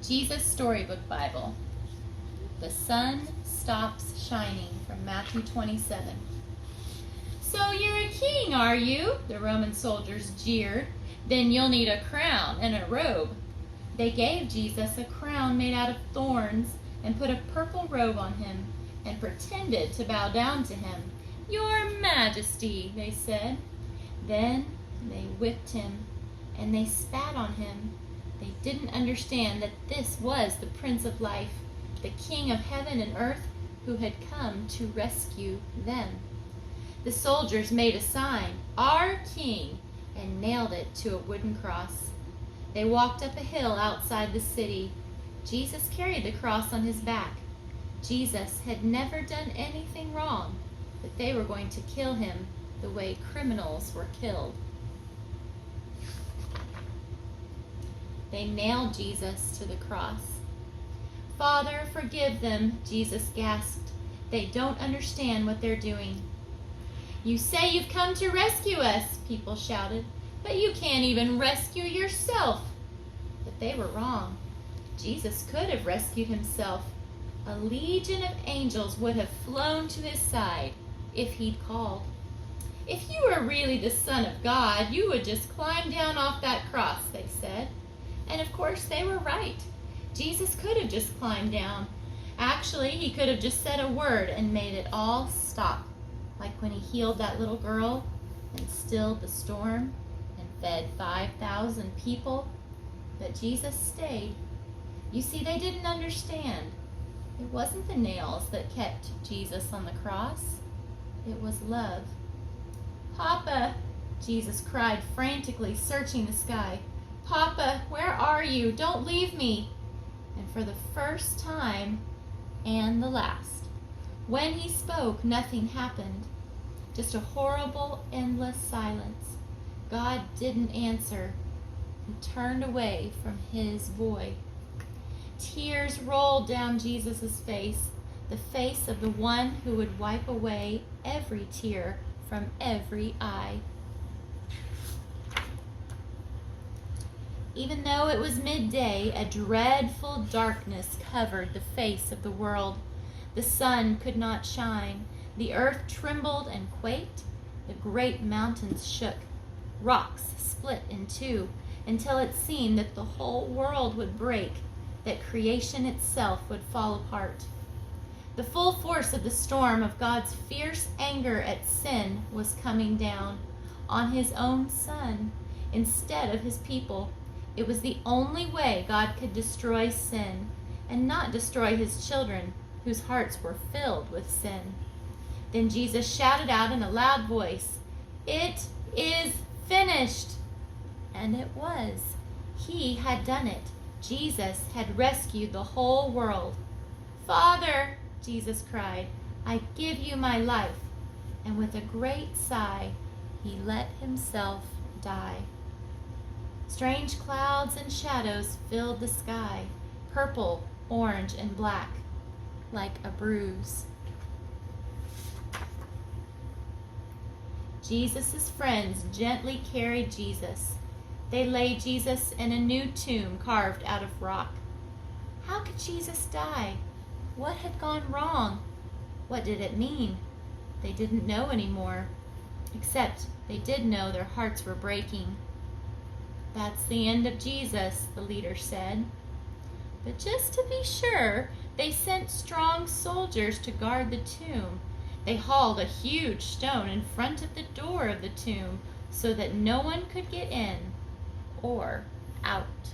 Jesus Storybook Bible. The sun stops shining, from Matthew 27. So you're a king, are you? The Roman soldiers jeered. Then you'll need a crown and a robe. They gave Jesus a crown made out of thorns and put a purple robe on him and pretended to bow down to him. Your Majesty, they said. Then they whipped him and they spat on him. They didn't understand that this was the Prince of Life, the King of heaven and earth, who had come to rescue them. The soldiers made a sign, "Our King," and nailed it to a wooden cross. They walked up a hill outside the city. Jesus carried the cross on his back. Jesus had never done anything wrong, but they were going to kill him the way criminals were killed. They nailed Jesus to the cross. "Father, forgive them," Jesus gasped. "They don't understand what they're doing." "You say you've come to rescue us," people shouted, "but you can't even rescue yourself." But they were wrong. Jesus could have rescued himself. A legion of angels would have flown to his side if he'd called. "If you were really the Son of God, you would just climb down off that cross," they said. And of course they were right. Jesus could have just climbed down. Actually, he could have just said a word and made it all stop, like when he healed that little girl and stilled the storm and fed 5,000 people. But Jesus stayed. You see, they didn't understand. It wasn't the nails that kept Jesus on the cross. It was love. "Papa," Jesus cried frantically, searching the sky. "Papa, where are you? Don't leave me." And for the first time and the last, when he spoke, nothing happened. Just a horrible, endless silence. God didn't answer. He turned away from his boy. Tears rolled down Jesus' face, the face of the one who would wipe away every tear from every eye. Even though it was midday, a dreadful darkness covered the face of the world. The sun could not shine. The earth trembled and quaked. The great mountains shook. Rocks split in two until it seemed that the whole world would break, that creation itself would fall apart. The full force of the storm of God's fierce anger at sin was coming down on his own Son instead of his people. It was the only way God could destroy sin and not destroy his children whose hearts were filled with sin. Then Jesus shouted out in a loud voice, "It is finished!" And it was. He had done it. Jesus had rescued the whole world. "Father," Jesus cried, "I give you my life." And with a great sigh, he let himself die. Strange clouds and shadows filled the sky, purple, orange, and black, like a bruise. Jesus' friends gently carried Jesus. They laid Jesus in a new tomb carved out of rock. How could Jesus die? What had gone wrong? What did it mean? They didn't know anymore, except they did know their hearts were breaking. "That's the end of Jesus," the leader said. But just to be sure, they sent strong soldiers to guard the tomb. They hauled a huge stone in front of the door of the tomb so that no one could get in or out.